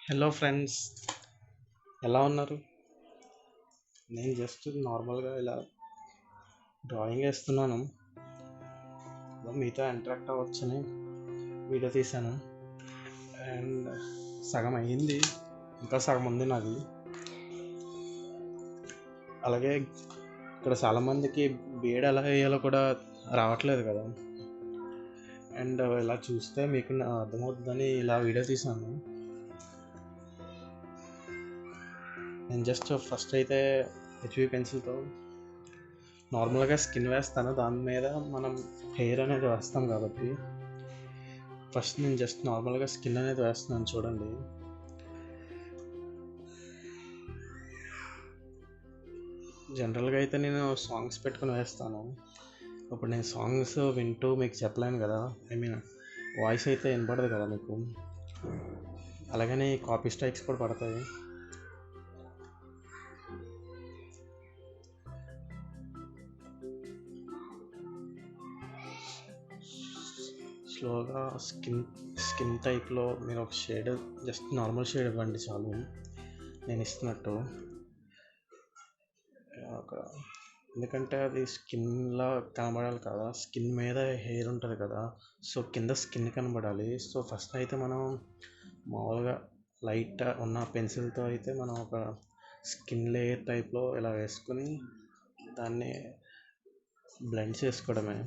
Hello friends, ఎలా ఉన్నారు? నేను జస్ట్ నార్మల్గా ఇలా డ్రాయింగ్ వేస్తున్నాను. మీతో ఇంటరాక్ట్ అవ్వచ్చని వీడియో తీశాను. అండ్ సగం అయ్యింది, ఇంకా సగం ఉంది నాది. అలాగే ఇక్కడ చాలామందికి బీఎడ్ ఎలా వేయాలో కూడా రావట్లేదు కదా. అండ్ ఇలా చూస్తే మీకు అర్థమవుతుందని ఇలా వీడియో తీశాను. నేను జస్ట్ ఫస్ట్ అయితే హెచ్బి పెన్సిల్తో నార్మల్గా స్కిన్ వేస్తాను. దాని మీద మనం హెయిర్ అనేది వేస్తాం కాబట్టి ఫస్ట్ నేను జస్ట్ నార్మల్గా స్కిన్ అనేది వేస్తున్నాను. చూడండి, జనరల్గా అయితే నేను సాంగ్స్ పెట్టుకుని వేస్తాను. ఇప్పుడు నేను సాంగ్స్ వింటూ మీకు చెప్పలేను కదా, వాయిస్ అయితే వినపడదు కదా మీకు. అలాగని కాపీ స్ట్రైక్స్ కూడా పడతాయి. స్లోగా స్కిన్ టైప్లో మీరు ఒక షేడ్, జస్ట్ నార్మల్ షేడ్ ఇవ్వండి చాలు. నేను ఇస్తున్నట్టు ఎందుకంటే అది స్కిన్లా కనబడాలి కదా, స్కిన్ మీద హెయిర్ ఉంటుంది కదా, సో కింద స్కిన్ కనబడాలి. సో ఫస్ట్ అయితే మనం మామూలుగా లైట్ ఉన్న పెన్సిల్తో అయితే మనం ఒక స్కిన్ లేయర్ టైప్లో ఇలా వేసుకుని దాన్ని బ్లెండ్ చేసుకోవడమే.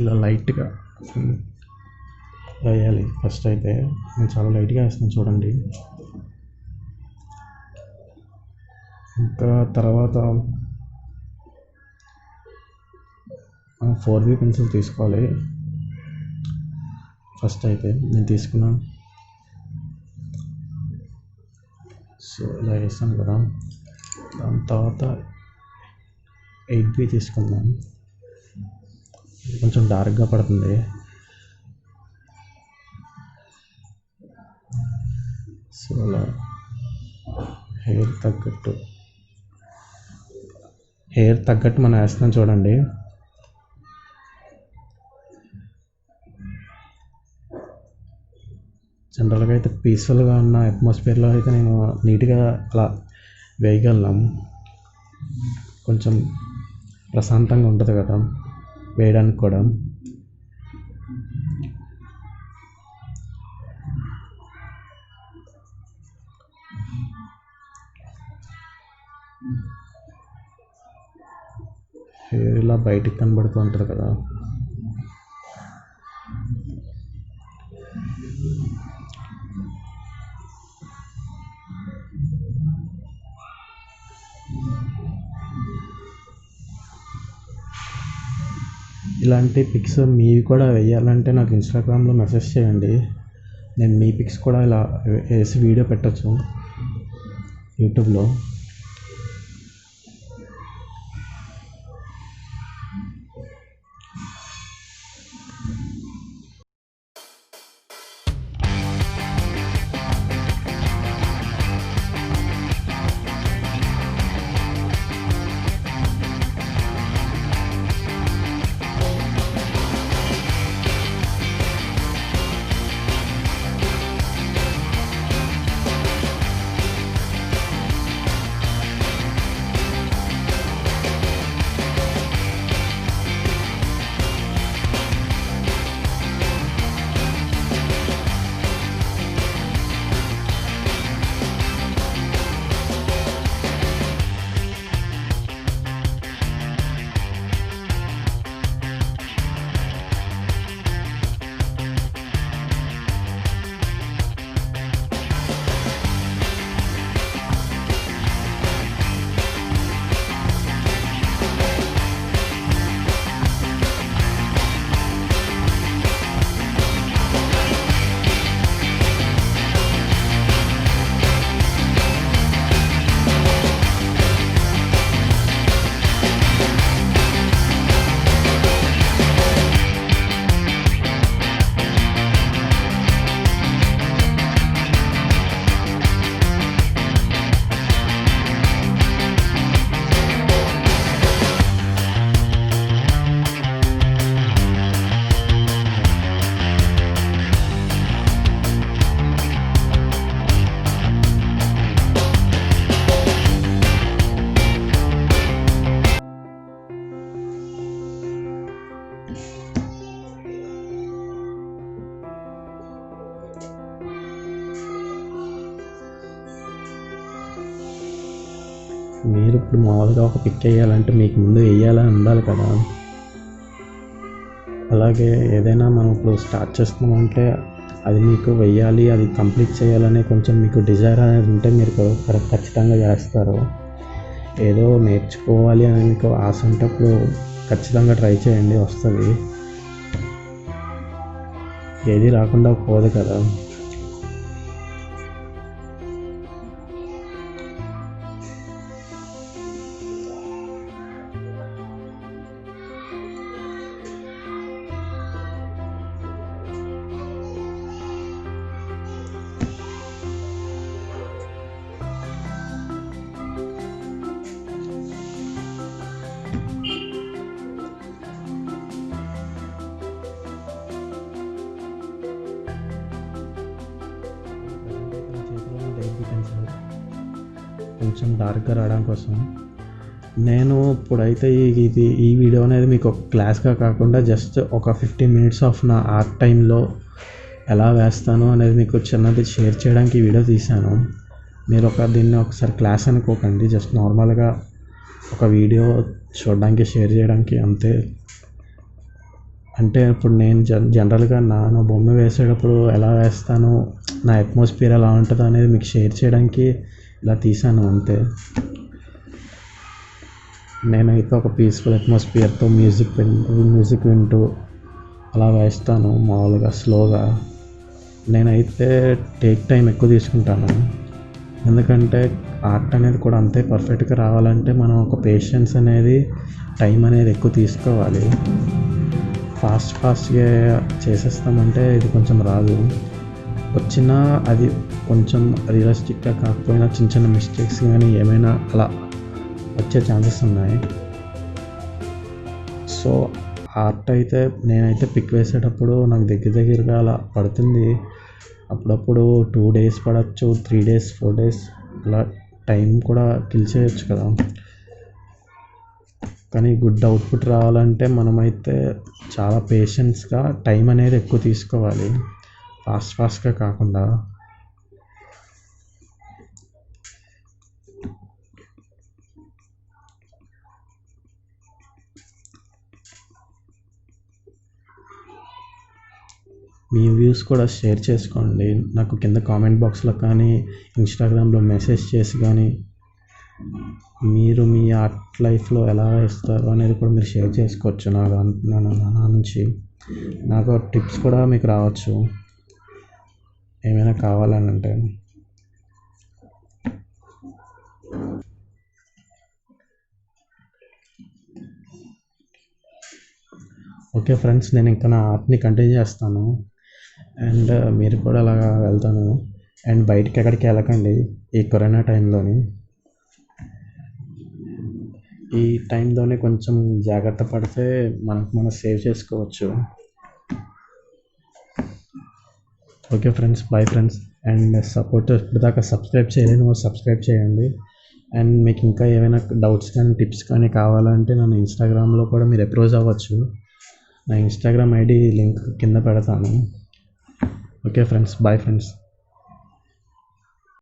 ఇలా లైట్గా వేయాలి. ఫస్ట్ అయితే నేను చాలా లైట్గా వేస్తాను చూడండి. ఇంకా తర్వాత 4B పెన్సిల్ తీసుకోవాలి. ఫస్ట్ అయితే నేను తీసుకున్నాను. సో ఇలా వేస్తాను కదా, దాని తర్వాత 8B తీసుకున్నాను. కొంచెం డార్క్గా పడుతుంది. సో అలా హెయిర్ తగ్గట్టు మనం వేస్తున్నాం చూడండి. జనరల్గా అయితే పీస్ఫుల్గా ఉన్న అట్మాస్ఫియర్లో అయితే నేను నీట్గా అలా వేయగలను. కొంచెం ప్రశాంతంగా ఉంటుంది కదా వేయడానికి కూడా. హెయిర్ ఇలా బయటికి కనబడుతూ ఉంటుంది కదా, ఇలాంటి పిక్స్ మీవి కూడా వేయాలంటే నాకు ఇన్స్టాగ్రామ్లో మెసేజ్ చేయండి. నేను మీ పిక్స్ కూడా ఇలా వేసి వీడియో పెట్టచ్చు యూట్యూబ్లో. మీరు ఇప్పుడు మామూలుగా ఒక పిక్ వేయాలంటే మీకు ముందు వేయాలని ఉండాలి కదా. అలాగే ఏదైనా మనం ఇప్పుడు స్టార్ట్ చేస్తున్నామంటే అది మీకు వెయ్యాలి, అది కంప్లీట్ చేయాలనే కొంచెం మీకు డిజైర్ అనేది ఉంటే మీరు ఖచ్చితంగా చేస్తారు. ఏదో నేర్చుకోవాలి అని మీకు ఆశ ఉంటప్పుడు ఖచ్చితంగా ట్రై చేయండి, వస్తుంది. ఏది రాకుండా పోదు కదా. కొంచెం డార్క్గా రావడం కోసం నేను ఇప్పుడైతే ఈ వీడియో అనేది మీకు ఒక క్లాస్గా కాకుండా జస్ట్ ఒక 15 minutes ఆఫ్ నా ఆర్ట్ టైంలో ఎలా వేస్తాను అనేది మీకు చిన్నది షేర్ చేయడానికి ఈ వీడియో తీశాను. మీరు దీన్ని ఒకసారి క్లాస్ అనుకోకండి, జస్ట్ నార్మల్గా ఒక వీడియో చూడడానికి షేర్ చేయడానికి అంతే. అంటే ఇప్పుడు నేను జనరల్గా నా బొమ్మ వేసేటప్పుడు ఎలా వేస్తాను, నా అట్మాస్ఫియర్ ఎలా ఉంటుందో అనేది మీకు షేర్ చేయడానికి ఇలా తీశాను అంతే. నేనైతే ఒక పీస్ఫుల్ అట్మాస్ఫియర్తో మ్యూజిక్ వింటూ అలా వేస్తాను మామూలుగా స్లోగా. నేనైతే టైం ఎక్కువ తీసుకుంటాను, ఎందుకంటే ఆర్ట్ అనేది కూడా అంతే పర్ఫెక్ట్గా రావాలంటే మనం ఒక పేషెన్స్ అనేది, టైం అనేది ఎక్కువ తీసుకోవాలి. ఫాస్ట్గా చేసేస్తామంటే ఇది కొంచెం రాదు. వచ్చినా అది కొంచెం రియలిస్టిక్గా కాకపోయినా చిన్న మిస్టేక్స్ కానీ ఏమైనా అలా వచ్చే ఛాన్సెస్ ఉన్నాయి. సో ఆర్ట్ అయితే నేనైతే పిక్ వేసేటప్పుడు నాకు దగ్గరగా అలా పడుతుంది. అప్పుడప్పుడు 2 days పడవచ్చు, 3 days 4 days అలా టైం కూడా కిల్ చేయొచ్చు కదా. కానీ గుడ్ అవుట్పుట్ రావాలంటే మనమైతే చాలా పేషెన్స్గా టైం అనేది ఎక్కువ తీసుకోవాలి, ఫాస్ట్గా కాకుండా. మీ వ్యూస్ కూడా షేర్ చేసుకోండి నాకు కింద కామెంట్ బాక్స్లో కానీ, ఇన్స్టాగ్రామ్లో మెసేజ్ చేసి కానీ. మీరు మీ ఆర్ట్ లైఫ్లో ఎలా వేస్తారు అనేది కూడా మీరు షేర్ చేసుకోవచ్చు. నా నుంచి నాకు టిప్స్ కూడా మీకు రావచ్చు ఏమైనా కావాలని అంటే. ఓకే ఫ్రెండ్స్, నేను ఇంకా నా ఆర్ట్ని కంటిన్యూ చేస్తాను. అండ్ మీరు కూడా అలాగా వెళ్తాను. అండ్ బయటికి ఎక్కడికి వెళ్ళకండి ఈ కరోనా టైంలోని. ఈ టైంలోనే కొంచెం జాగ్రత్త పడితే మనం సేవ్ చేసుకోవచ్చు. Okay friends, bye friends. And ఇప్పటిదాకా సబ్స్క్రైబ్ చేయలేదు, సబ్స్క్రైబ్ చేయండి. అండ్ మీకు ఇంకా ఏమైనా డౌట్స్ కానీ టిప్స్ కానీ కావాలంటే నన్ను ఇన్స్టాగ్రామ్లో కూడా మీరు అప్రోచ్ అవ్వచ్చు. నా ఇన్స్టాగ్రామ్ ఐడి లింక్ కింద పెడతాను. Okay friends, bye friends.